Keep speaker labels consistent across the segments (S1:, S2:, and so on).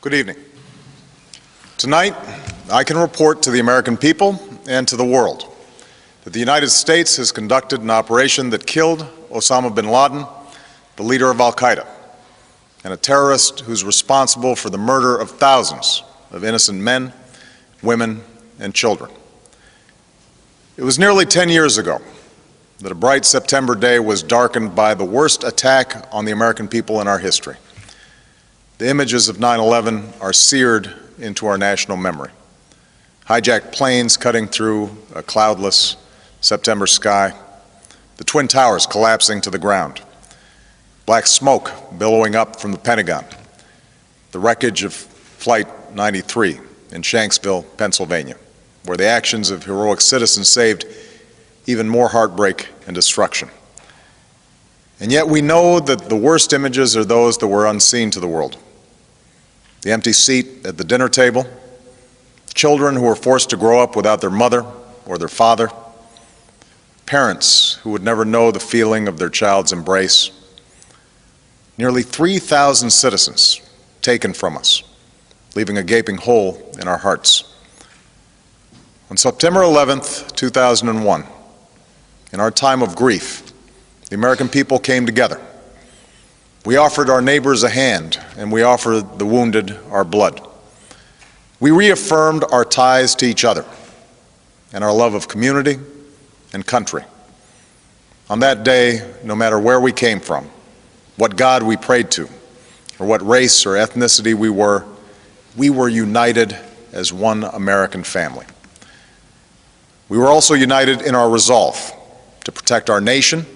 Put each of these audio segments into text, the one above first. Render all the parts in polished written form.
S1: Good evening. Tonight, I can report to the American people and to the world that the United States has conducted an operation that killed Osama Bin Laden, the leader of al-Qaeda, and a terrorist who's responsible for the murder of thousands of innocent men, women, and children. It was nearly 10 years ago that a bright September day was darkened by the worst attack on the American people in our history. The images of 9/11 are seared into our national memory. Hijacked planes cutting through a cloudless September sky, the Twin Towers collapsing to the ground, black smoke billowing up from the Pentagon, the wreckage of Flight 93 in Shanksville, Pennsylvania, where the actions of heroic citizens saved even more heartbreak and destruction. And yet we know that the worst images are those that were unseen to the world. The empty seat at the dinner table, children who were forced to grow up without their mother or their father, parents who would never know the feeling of their child's embrace, nearly 3,000 citizens taken from us, leaving a gaping hole in our hearts. On September 11th, 2001, in our time of grief, the American people came together. We offered our neighbors a hand, and we offered the wounded our blood. We reaffirmed our ties to each other and our love of community and country. On that day, no matter where we came from, what God we prayed to, or what race or ethnicity we were united as one American family. We were also united in our resolve to protect our nation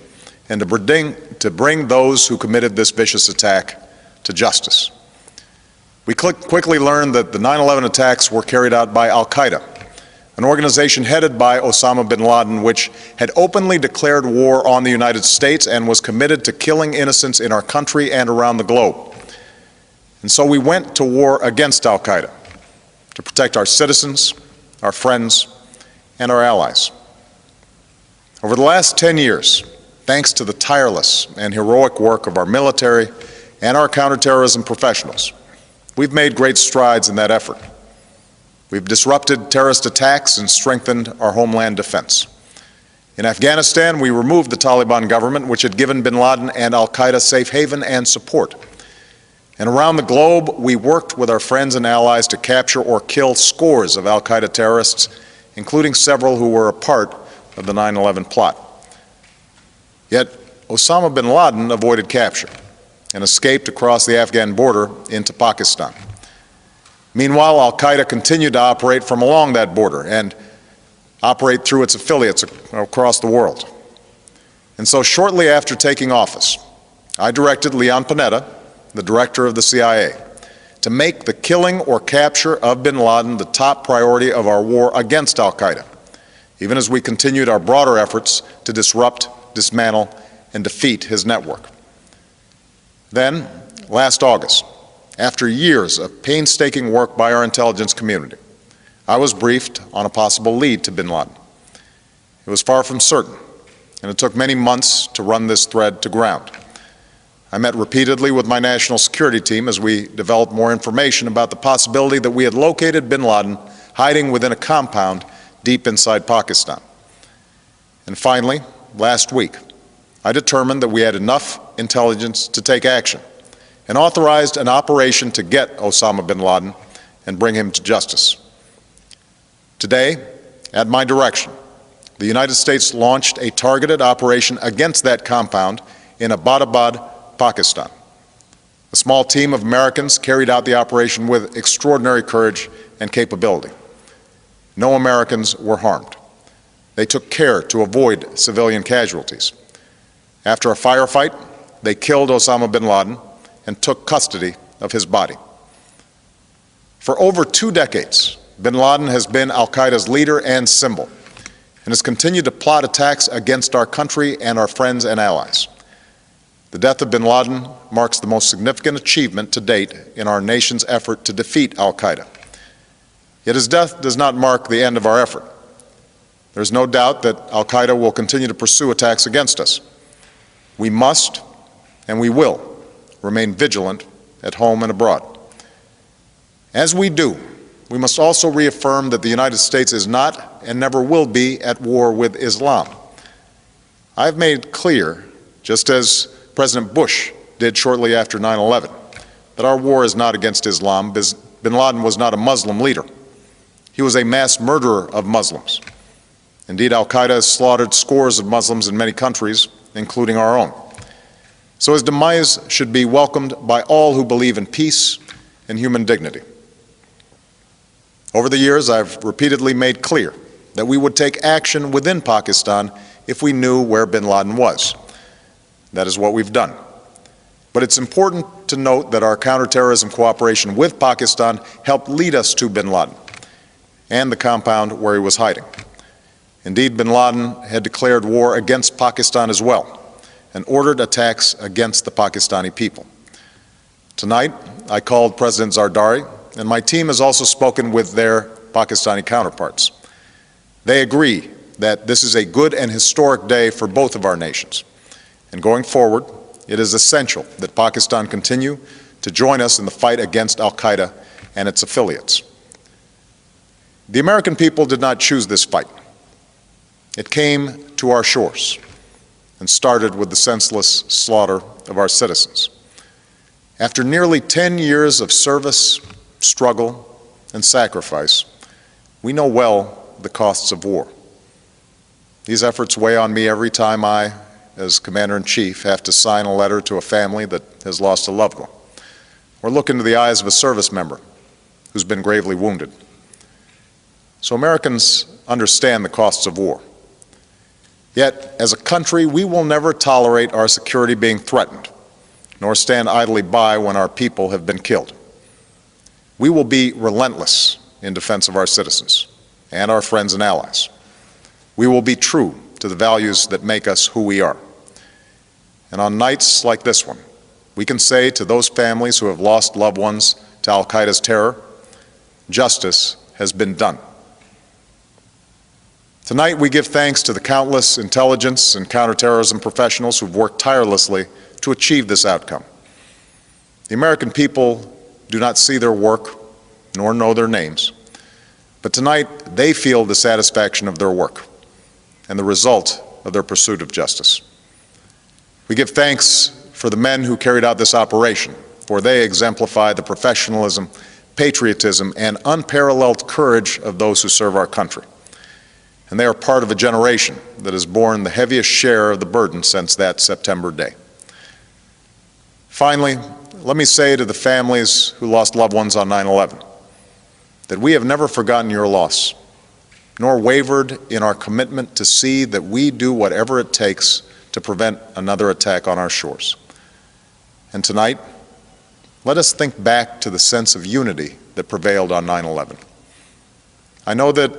S1: and to bring those who committed this vicious attack to justice. We quickly learned that the 9/11 attacks were carried out by al-Qaeda, an organization headed by Osama Bin Laden, which had openly declared war on the United States and was committed to killing innocents in our country and around the globe. And so we went to war against al-Qaeda to protect our citizens, our friends, and our allies. Over the last 10 years, thanks to the tireless and heroic work of our military and our counterterrorism professionals, we've made great strides in that effort. We've disrupted terrorist attacks and strengthened our homeland defense. In Afghanistan, we removed the Taliban government, which had given bin Laden and al-Qaeda safe haven and support. And around the globe, we worked with our friends and allies to capture or kill scores of al-Qaeda terrorists, including several who were a part of the 9/11 plot. Yet Osama bin Laden avoided capture and escaped across the Afghan border into Pakistan. Meanwhile, al-Qaeda continued to operate from along that border and operate through its affiliates across the world. And so shortly after taking office, I directed Leon Panetta, the director of the CIA, to make the killing or capture of bin Laden the top priority of our war against al-Qaeda, even as we continued our broader efforts to disrupt, dismantle, and defeat his network. Then, last August, after years of painstaking work by our intelligence community, I was briefed on a possible lead to bin Laden. It was far from certain, and it took many months to run this thread to ground. I met repeatedly with my national security team as we developed more information about the possibility that we had located bin Laden hiding within a compound deep inside Pakistan. And finally, last week, I determined that we had enough intelligence to take action and authorized an operation to get Osama bin Laden and bring him to justice. Today, at my direction, the United States launched a targeted operation against that compound in Abbottabad, Pakistan. A small team of Americans carried out the operation with extraordinary courage and capability. No Americans were harmed. They took care to avoid civilian casualties. After a firefight, they killed Osama bin Laden and took custody of his body. For over 2 decades, bin Laden has been al-Qaeda's leader and symbol, and has continued to plot attacks against our country and our friends and allies. The death of bin Laden marks the most significant achievement to date in our nation's effort to defeat al-Qaeda. Yet his death does not mark the end of our effort. There is no doubt that al-Qaeda will continue to pursue attacks against us. We must and we will remain vigilant at home and abroad. As we do, we must also reaffirm that the United States is not and never will be at war with Islam. I've made clear, just as President Bush did shortly after 9/11, that our war is not against Islam. Bin Laden was not a Muslim leader. He was a mass murderer of Muslims. Indeed, al-Qaeda has slaughtered scores of Muslims in many countries, including our own. So his demise should be welcomed by all who believe in peace and human dignity. Over the years, I've repeatedly made clear that we would take action within Pakistan if we knew where bin Laden was. That is what we've done. But it's important to note that our counterterrorism cooperation with Pakistan helped lead us to bin Laden and the compound where he was hiding. Indeed, bin Laden had declared war against Pakistan as well and ordered attacks against the Pakistani people. Tonight, I called President Zardari, and my team has also spoken with their Pakistani counterparts. They agree that this is a good and historic day for both of our nations. And going forward, it is essential that Pakistan continue to join us in the fight against al-Qaeda and its affiliates. The American people did not choose this fight. It came to our shores and started with the senseless slaughter of our citizens. After nearly 10 years of service, struggle, and sacrifice, we know well the costs of war. These efforts weigh on me every time I, as Commander-in-Chief, have to sign a letter to a family that has lost a loved one, or look into the eyes of a service member who's been gravely wounded. So Americans understand the costs of war. Yet, as a country, we will never tolerate our security being threatened, nor stand idly by when our people have been killed. We will be relentless in defense of our citizens and our friends and allies. We will be true to the values that make us who we are. And on nights like this one, we can say to those families who have lost loved ones to al-Qaeda's terror, justice has been done. Tonight, we give thanks to the countless intelligence and counterterrorism professionals who've worked tirelessly to achieve this outcome. The American people do not see their work nor know their names, but tonight they feel the satisfaction of their work and the result of their pursuit of justice. We give thanks for the men who carried out this operation, for they exemplify the professionalism, patriotism, and unparalleled courage of those who serve our country. And they are part of a generation that has borne the heaviest share of the burden since that September day. Finally, let me say to the families who lost loved ones on 9/11 that we have never forgotten your loss, nor wavered in our commitment to see that we do whatever it takes to prevent another attack on our shores. And tonight, let us think back to the sense of unity that prevailed on 9/11. I know that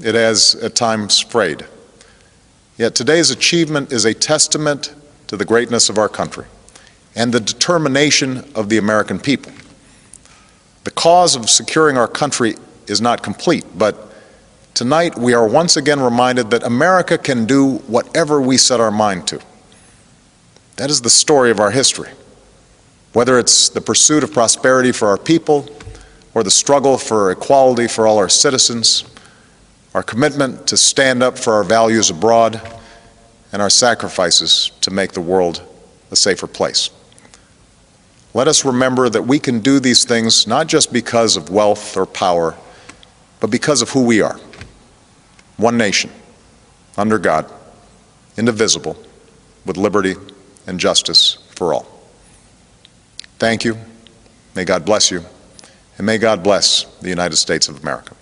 S1: it has at times frayed, yet today's achievement is a testament to the greatness of our country and the determination of the American people. The cause of securing our country is not complete, but tonight we are once again reminded that America can do whatever we set our mind to. That is the story of our history. Whether it's the pursuit of prosperity for our people or the struggle for equality for all our citizens, our commitment to stand up for our values abroad, and our sacrifices to make the world a safer place. Let us remember that we can do these things not just because of wealth or power, but because of who we are. One nation, under God, indivisible, with liberty and justice for all. Thank you. May God bless you, and may God bless the United States of America.